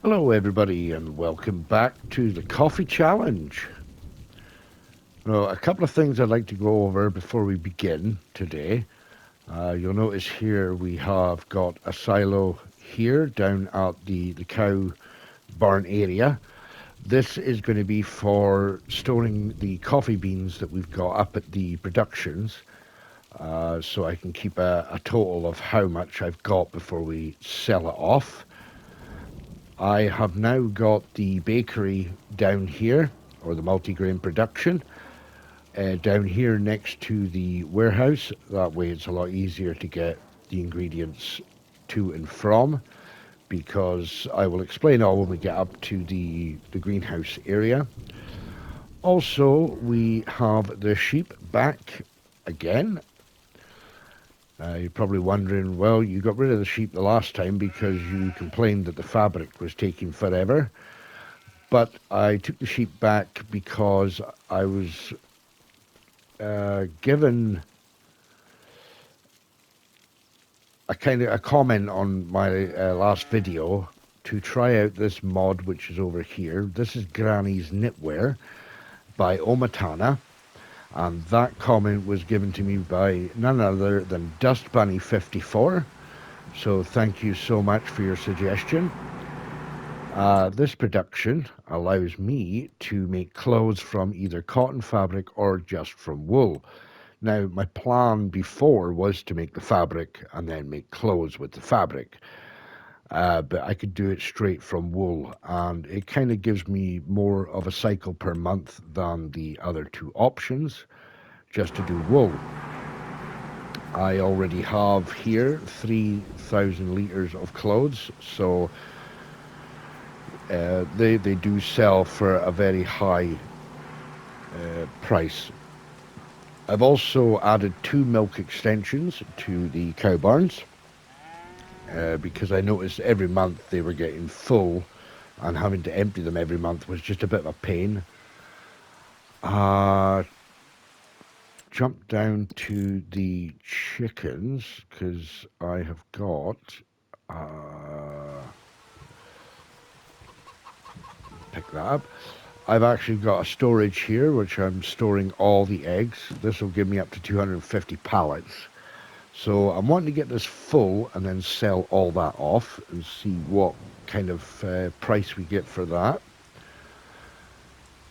Hello, everybody, and welcome back to the Coffee Challenge. Now, a couple of things I'd like to go over before we begin today. You'll notice here we have got a silo here down at the cow barn area. This is going to be for storing the coffee beans that we've got up at the productions, so I can keep a total of how much I've got before we sell it off. I have now got the bakery down here, or the multigrain production, down here next to the warehouse. That way it's a lot easier to get the ingredients to and from, because I will explain all when we get up to the greenhouse area. Also, we have the sheep back again. You're probably wondering, well, you got rid of the sheep the last time because you complained that the fabric was taking forever. But I took the sheep back because I was given a kind of a comment on my last video to try out this mod, which is over here. This is Granny's Knitwear by Omatana, and that comment was given to me by none other than DustBunny54. So thank you so much for your suggestion. This production allows me to make clothes from either cotton fabric or just from wool. Now, my plan before was to make the fabric and then make clothes with the fabric, but I could do it straight from wool, and it kind of gives me more of a cycle per month than the other two options, just to do wool. I already have here 3,000 litres of clothes, so they do sell for a very high price. I've also added 2 milk extensions to the cow barns because I noticed every month they were getting full, and having to empty them every month was just a bit of a pain. Jump down to the chickens because I have got pick that up. I've actually got a storage here which I'm storing all the eggs. This will give me up to 250 pallets. So I'm wanting to get this full and then sell all that off and see what kind of price we get for that.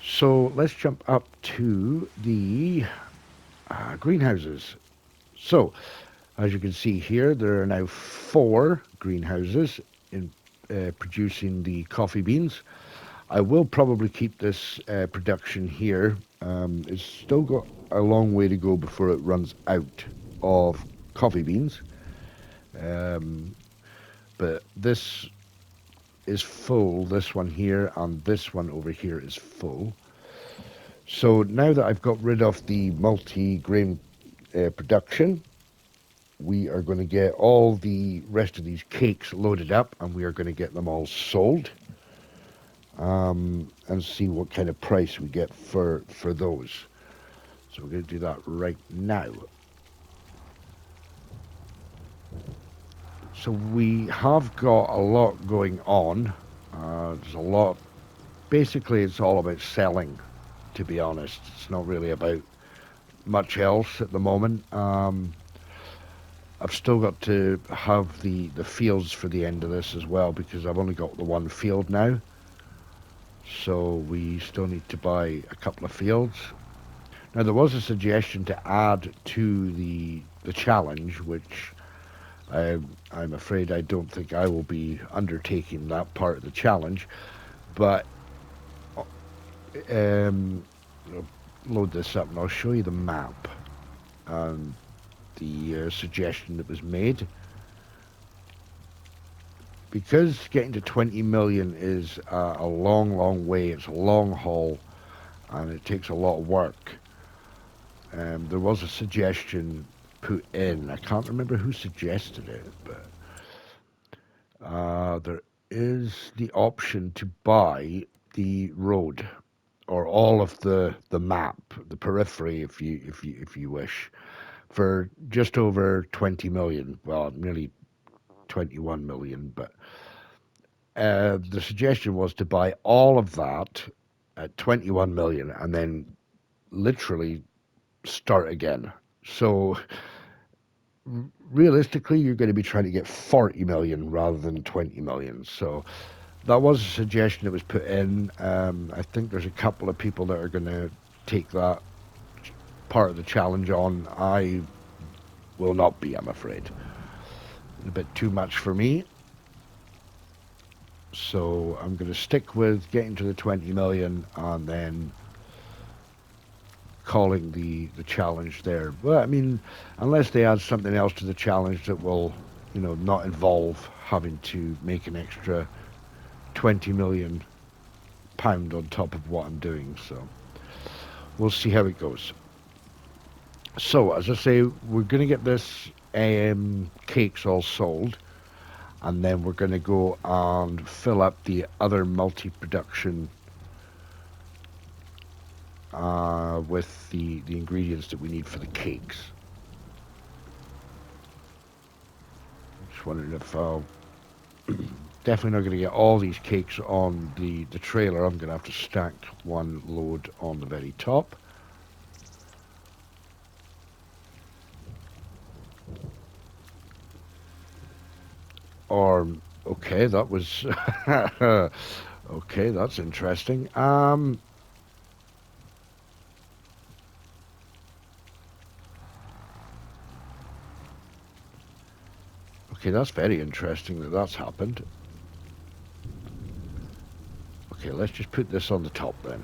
So let's jump up to the greenhouses. So as you can see here, there are now 4 greenhouses in producing the coffee beans. I will probably keep this production here. It's still got a long way to go before it runs out of coffee beans. But this is full, this one here, and this one over here is full. So now that I've got rid of the multi-grain production, we are going to get all the rest of these cakes loaded up, and we are going to get them all sold. And see what kind of price we get for those. So we're going to do that right now. So we have got a lot going on. There's a lot. Basically, it's all about selling, to be honest. It's not really about much else at the moment. I've still got to have the fields for the end of this as well, because I've only got the one field now. So we still need to buy a couple of fields. Now there was a suggestion to add to the challenge, which I'm afraid I don't think I will be undertaking that part of the challenge. But I'll load this up and I'll show you the map and the suggestion that was made. Because getting to 20 million is a long, long way, it's a long haul, and it takes a lot of work. There was a suggestion put in, I can't remember who suggested it, but there is the option to buy the road, or all of the map, the periphery, if you wish, for just over 20 million. Well, nearly 21 million, but the suggestion was to buy all of that at 21 million and then literally start again. So realistically, you're going to be trying to get 40 million rather than 20 million. So that was a suggestion that was put in. I think there's a couple of people that are going to take that part of the challenge on. I will not be, I'm afraid. A bit too much for me. So I'm going to stick with getting to the 20 million and then calling the challenge there. Well, I mean, unless they add something else to the challenge that will, not involve having to make an extra 20 million pound on top of what I'm doing. So we'll see how it goes. So as I say, we're going to get this cakes all sold, and then we're going to go and fill up the other multi-production with the ingredients that we need for the cakes. Just wondering if I'll definitely not going to get all these cakes on the trailer. I'm going to have to stack one load on the very top. Or, okay, that was, okay, that's interesting. Okay, that's very interesting that that's happened. Okay, let's just put this on the top then.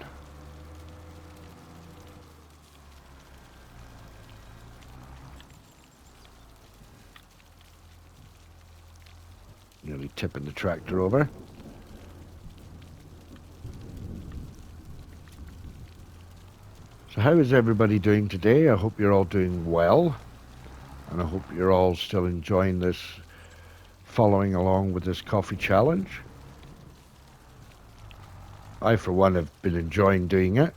Nearly tipping the tractor over. So how is everybody doing today? I hope you're all doing well. And I hope you're all still enjoying this, following along with this coffee challenge. I, for one, have been enjoying doing it.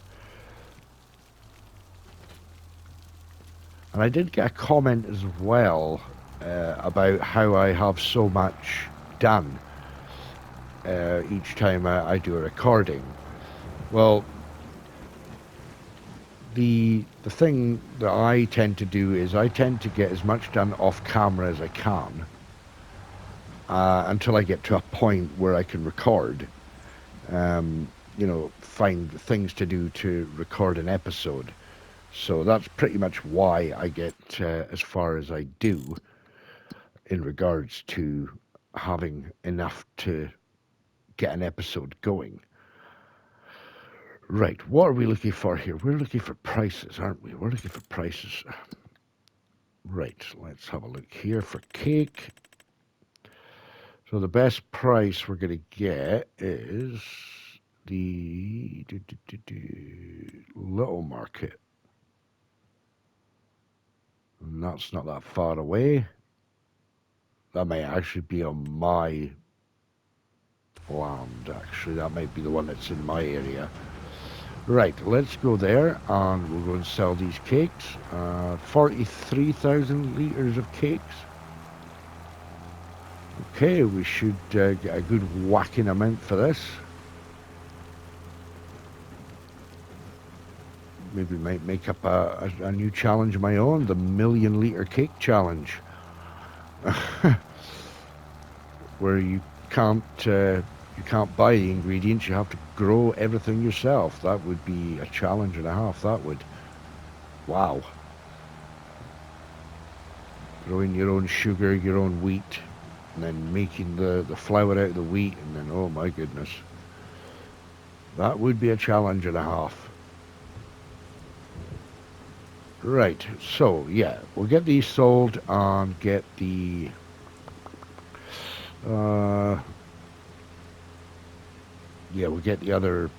And I did get a comment as well about how I have so much done each time I do a recording. Well, the thing that I tend to do is I tend to get as much done off camera as I can until I get to a point where I can record. Find things to do to record an episode. So that's pretty much why I get as far as I do in regards to having enough to get an episode going. Right, what are we looking for here? We're looking for prices, aren't we? We're looking for prices. Right, let's have a look here for cake. So the best price we're going to get is the Little Market. And that's not that far away. That might actually be on my land, actually. That might be the one that's in my area. Right, let's go there and we'll go and sell these cakes. 43,000 litres of cakes. Okay, we should get a good whacking amount for this. Maybe might make up a new challenge of my own, the 1,000,000 litre cake challenge. Where you can't buy the ingredients, you have to grow everything yourself. That would be a challenge and a half, that would. Wow. Growing your own sugar, your own wheat, and then making the flour out of the wheat, and then, oh my goodness. That would be a challenge and a half. Right, so yeah, we'll get these sold and get the we'll get the other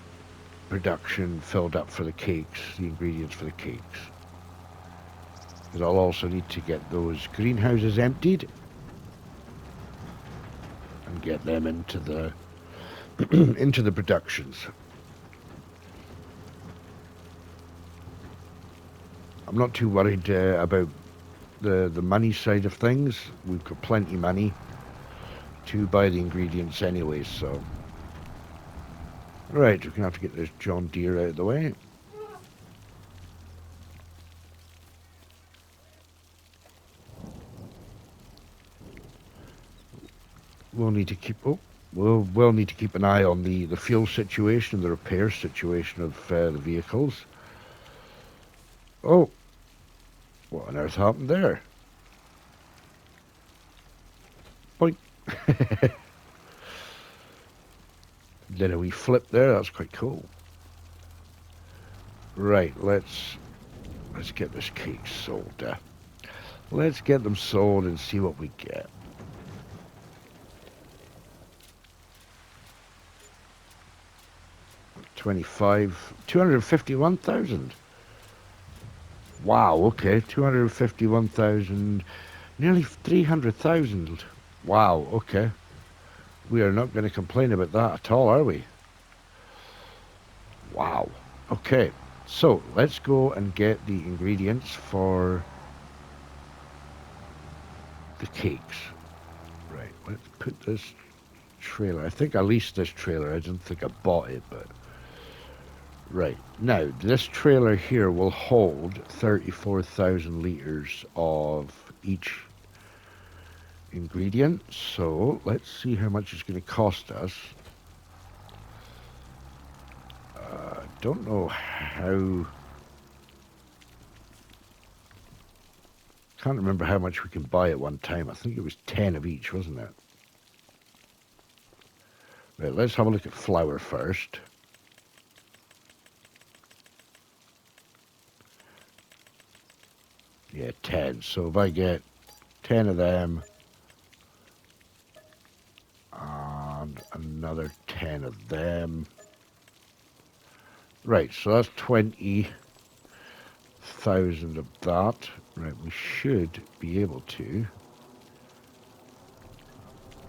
production filled up for the cakes, the ingredients for the cakes. Because I'll also need to get those greenhouses emptied and get them into the into the productions. I'm not too worried about the money side of things. We've got plenty of money. to buy the ingredients anyway, so. Right, we're going to have to get this John Deere out of the way. We'll need to keep, we'll need to keep an eye on the fuel situation, the repair situation of the vehicles. Oh, what on earth happened there? Boink. Did a wee flip there, that's quite cool. Right, let's get this cake sold. Let's get them sold and see what we get. $25, 251,000. Wow, okay, 251,000, nearly 300,000. Wow, okay. We are not going to complain about that at all, are we? Wow. Okay, so let's go and get the ingredients for the cakes. Right, let's put this trailer. I think I leased this trailer. I don't think I bought it, but... Right, now, this trailer here will hold 34,000 litres of each ingredient. So, let's see how much it's going to cost us. Don't know how... Can't remember how much we can buy at one time. I think it was 10 of each, wasn't it? Right, let's have a look at flour first. Yeah, 10. So if I get 10 of them and another 10 of them. Right, so that's 20,000 of that. Right, we should be able to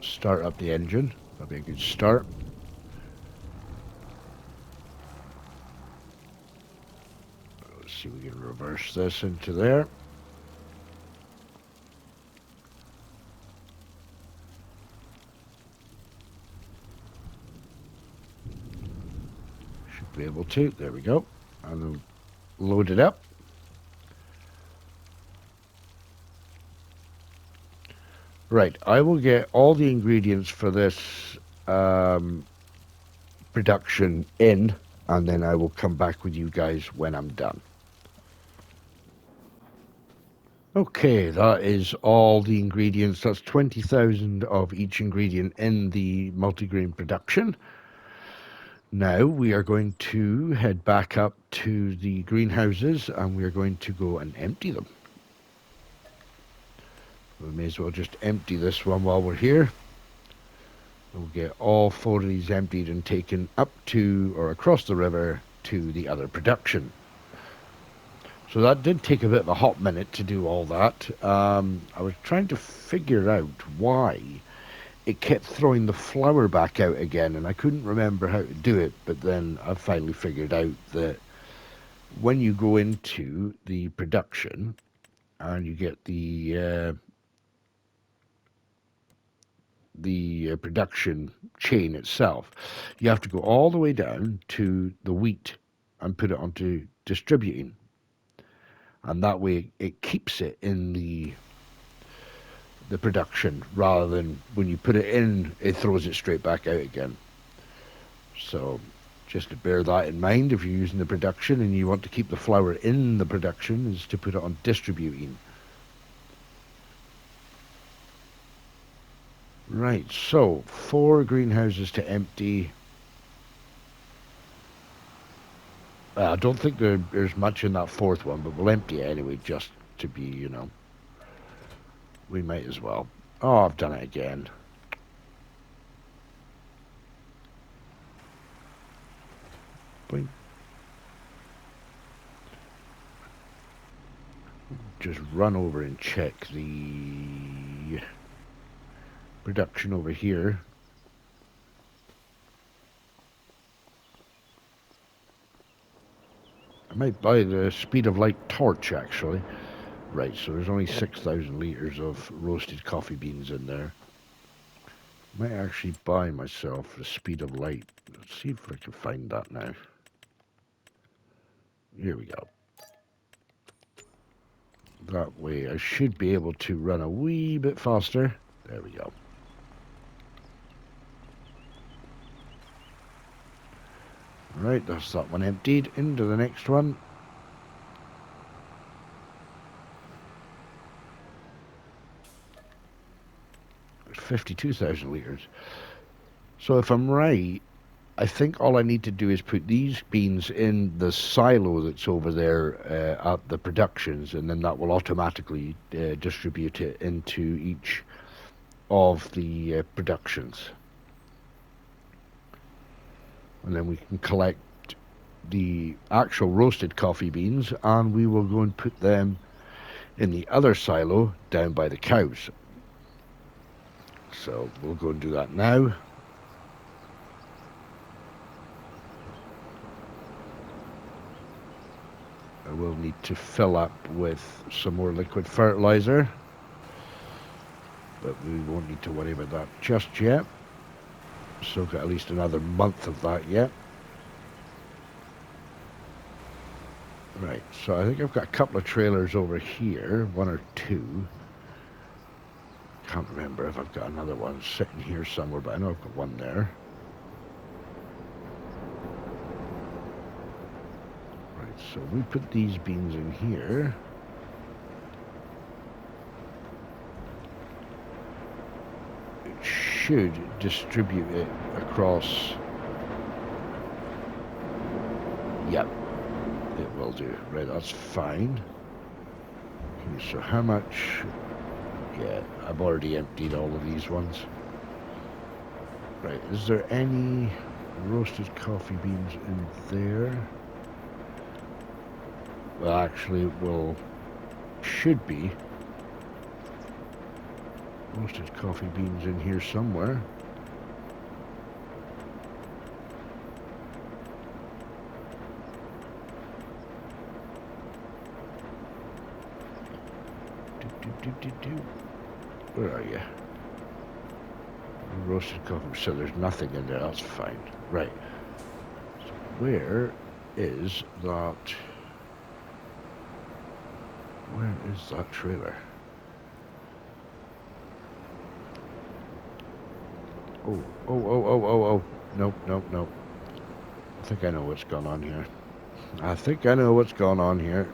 start up the engine. That'll be a good start. Let's see if we can reverse this into there. Should be able to. There we go. And then load it up. Right, I will get all the ingredients for this production in, and then I will come back with you guys when I'm done. Okay, that is all the ingredients. That's 20,000 of each ingredient in the multigrain production. Now we are going to head back up to the greenhouses and we are going to go and empty them. We may as well just empty this one while we're here. We'll get all 4 of these emptied and taken up to or across the river to the other production. So that did take a bit of a hot minute to do all that. I was trying to figure out why it kept throwing the flour back out again, and I couldn't remember how to do it, but then I finally figured out that when you go into the production and you get the production chain itself, you have to go all the way down to the wheat and put it onto distributing. And that way it keeps it in the production, rather than when you put it in, it throws it straight back out again. So just to bear that in mind, if you're using the production and you want to keep the flour in the production, is to put it on distributing. Right, so 4 greenhouses to empty. I don't think there's much in that 4th one, but we'll empty it anyway, just to be, you know. We might as well. Oh, I've done it again. Boing. Just run over and check the production over here. I might buy the speed of light torch, actually. Right, so there's only 6,000 litres of roasted coffee beans in there. Might actually buy myself the speed of light. Let's see if I can find that now. Here we go. That way I should be able to run a wee bit faster. There we go. Right, that's that one emptied. Into the next one. 52,000 litres. So if I'm right, I think all I need to do is put these beans in the silo that's over there at the productions, and then that will automatically distribute it into each of the productions. And then we can collect the actual roasted coffee beans, and we will go and put them in the other silo down by the cows. So we'll go and do that now. I will need to fill up with some more liquid fertilizer, but we won't need to worry about that just yet. So got at least another month of that yet. Right, so I think I've got a couple of trailers over here, one or two. Can't remember if I've got another one sitting here somewhere, but I know I've got one there. Right, so we put these beans in here. It should distribute it across. Yep, it will do. Right, that's fine. Okay, so how much? Yeah, I've already emptied all of these ones. Right, is there any roasted coffee beans in there? Well, actually, should be roasted coffee beans in here somewhere. Where are you? Roasted coffee. So there's nothing in there. That's fine. Right. So where is that? Where is that trailer? Oh. Nope. I think I know what's going on here.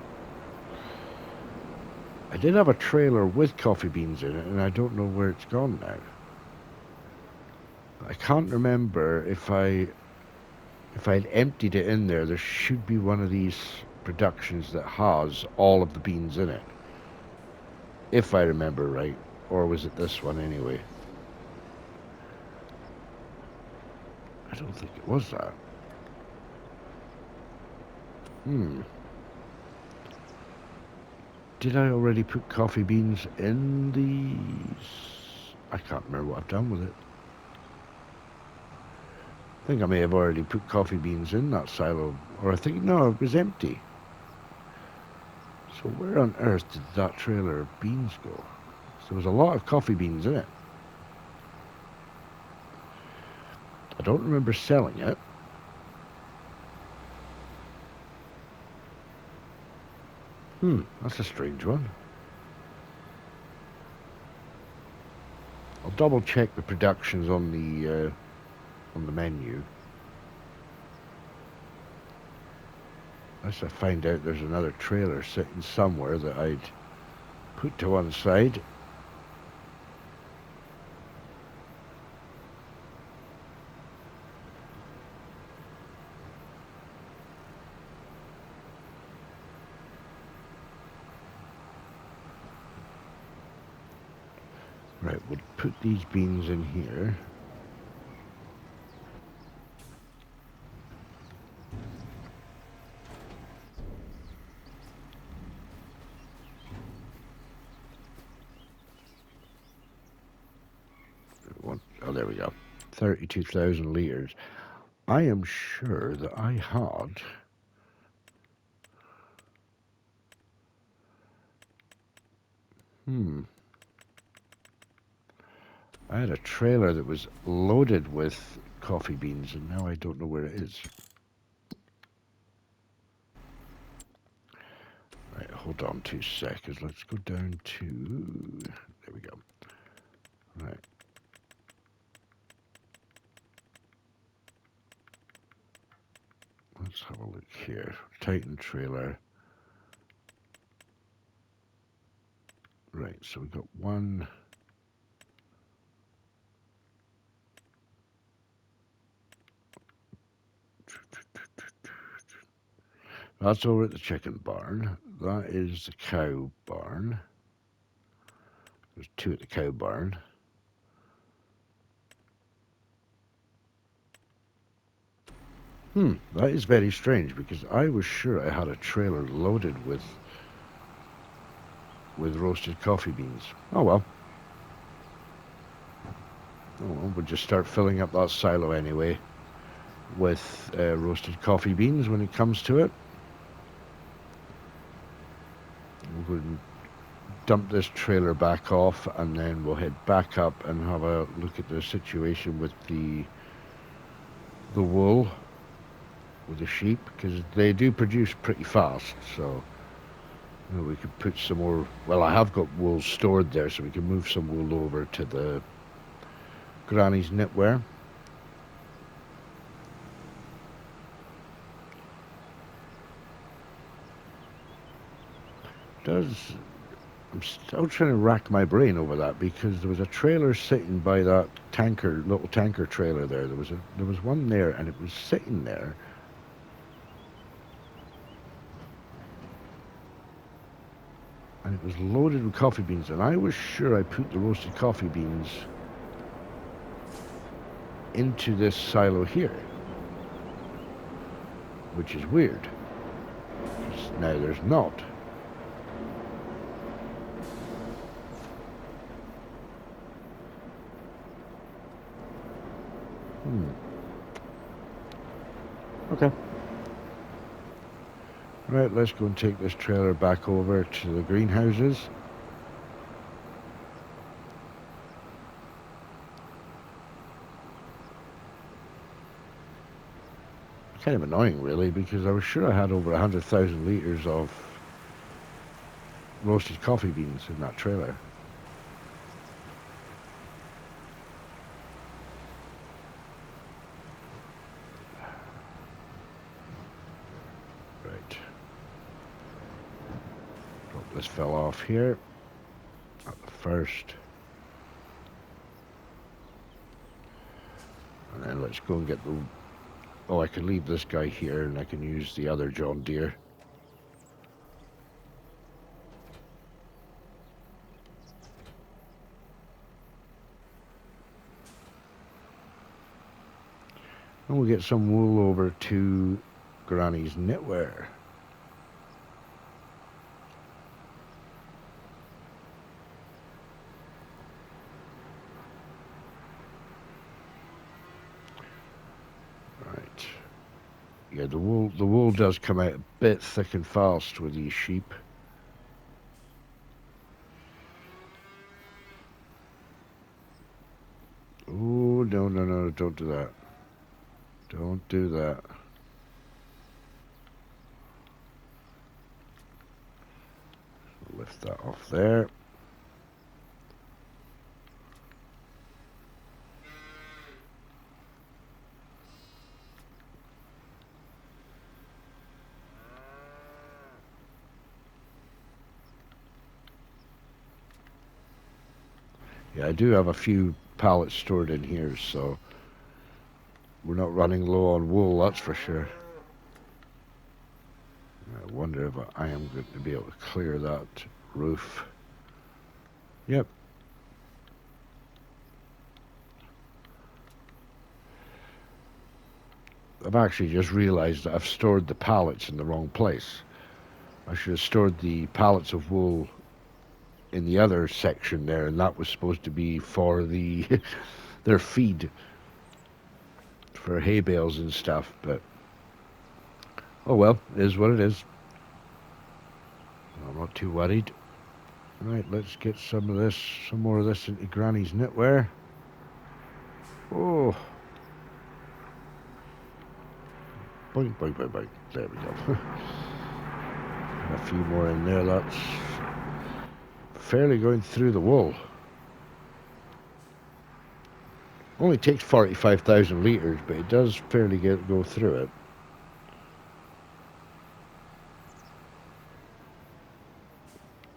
I did have a trailer with coffee beans in it, and I don't know where it's gone now. I can't remember if I'd emptied it in there. There should be one of these productions that has all of the beans in it, if I remember right. Or was it this one anyway? I don't think it was that. Did I already put coffee beans in these? I can't remember what I've done with it. I think I may have already put coffee beans in that silo, or I think, no, it was empty. So where on earth did that trailer of beans go? So there was a lot of coffee beans in it. I don't remember selling it. That's a strange one. I'll double check the productions on the menu. Unless I find out there's another trailer sitting somewhere that I'd put to one side. Right, we'll put these beans in here. Oh, there we go. 32,000 litres. I am sure that I had... I had a trailer that was loaded with coffee beans, and now I don't know where it is. Right, hold on 2 seconds. Let's go down to... There we go. Right. Let's have a look here. Titan trailer. Right, so we got one... That's over at the chicken barn. That is the cow barn. There's 2 at the cow barn. That is very strange because I was sure I had a trailer loaded with roasted coffee beans. Oh well. Oh well, we'll just start filling up that silo anyway with roasted coffee beans when it comes to it. We'll go and dump this trailer back off, and then we'll head back up and have a look at the situation with the wool, with the sheep, because they do produce pretty fast, so you know, we could put some more... Well, I have got wool stored there, so we can move some wool over to the Granny's knitwear. I'm still trying to rack my brain over that, because there was a trailer sitting by that little tanker trailer there. There was one there, and it was sitting there. And it was loaded with coffee beans, and I was sure I put the roasted coffee beans into this silo here, which is weird. Now there's not. Okay. Right, let's go and take this trailer back over to the greenhouses. Kind of annoying, really, because I was sure I had over 100,000 litres of roasted coffee beans in that trailer. Right. Drop this fell off here at the first. And then let's go and get the... Oh, I can leave this guy here, and I can use the other John Deere. And we'll get some wool over to Granny's knitwear. Right. Yeah, the wool does come out a bit thick and fast with these sheep. Oh, no, don't do that. Don't do that. Lift that off there. Yeah, I do have a few pallets stored in here, so we're not running low on wool, that's for sure. I wonder if I am going to be able to clear that roof. Yep. I've actually just realized that I've stored the pallets in the wrong place. I should have stored the pallets of wool in the other section there, and that was supposed to be for the their feed for hay bales and stuff, but oh well, it is what it is. I'm not too worried. Right, let's get some more of this into Granny's knitwear. Oh, boink, boink, boink, boink. There we go. A few more in there. That's fairly going through the wall. Only takes 45,000 litres, but it does fairly go through it.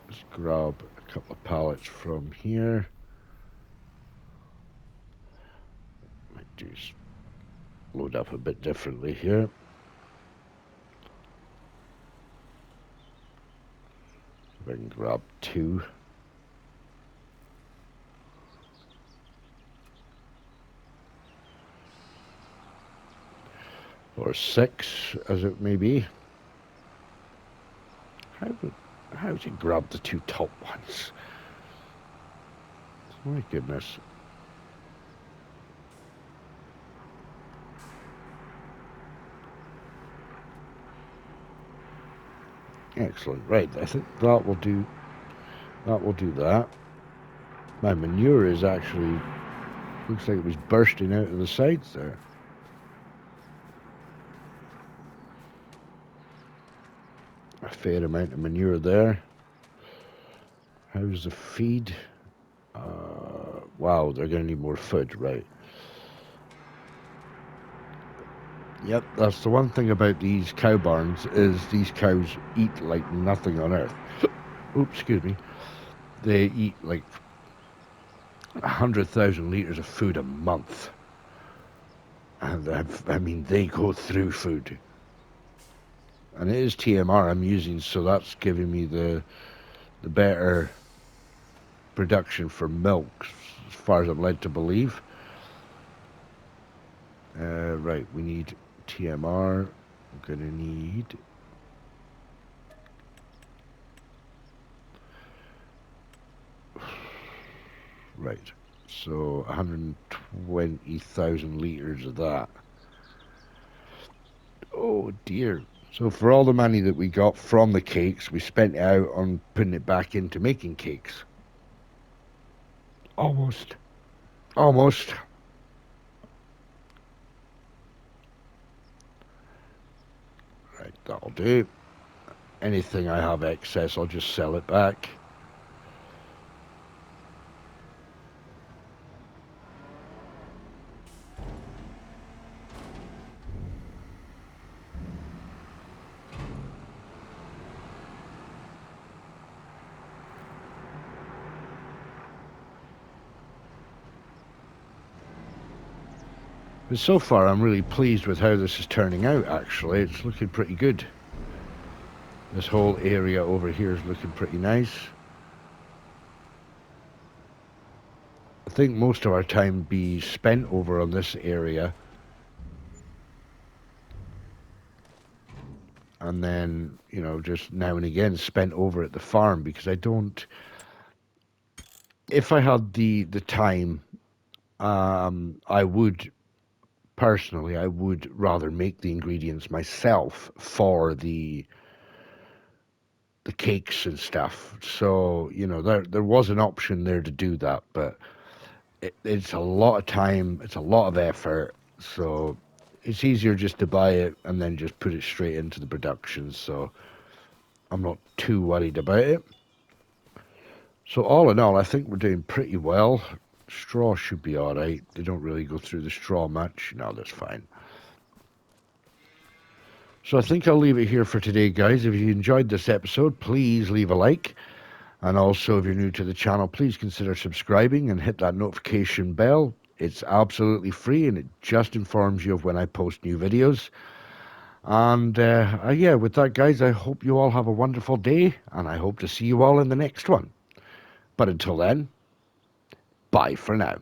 Let's grab a couple of pallets from here. Might just load up a bit differently here. If I can grab 2. Or 6, as it may be. How's he grabbed the 2 top ones? My goodness. Excellent. Right, I think that will do. That will do that. My manure is actually looks like it was bursting out of the sides there. A fair amount of manure there. How's the feed? Wow, they're going to need more food, right? Yep, that's the one thing about these cow barns is these cows eat like nothing on earth. Oops, excuse me. They eat like 100,000 litres of food a month. And I mean, they go through food. And it is TMR I'm using, so that's giving me the better production for milk, as far as I'm led to believe. Right, we need TMR. I'm gonna need right. So 120,000 litres of that. Oh dear. So for all the money that we got from the cakes, we spent it out on putting it back into making cakes. Almost. Almost. Right, that'll do. Anything I have excess, I'll just sell it back. But so far, I'm really pleased with how this is turning out, actually. It's looking pretty good. This whole area over here is looking pretty nice. I think most of our time be spent over on this area. And then, you know, just now and again spent over at the farm, because I don't... If I had the time, I would... Personally, I would rather make the ingredients myself for the cakes and stuff. So, you know, there was an option there to do that, but it's a lot of time, it's a lot of effort, so it's easier just to buy it and then just put it straight into the production, so I'm not too worried about it. So all in all, I think we're doing pretty well. Straw should be alright. They don't really go through the straw much. No, that's fine. So I think I'll leave it here for today, guys. If you enjoyed this episode, please leave a like. And also, if you're new to the channel, please consider subscribing and hit that notification bell. It's absolutely free, and it just informs you of when I post new videos. And yeah, with that, guys, I hope you all have a wonderful day, and I hope to see you all in the next one. But until then, bye for now.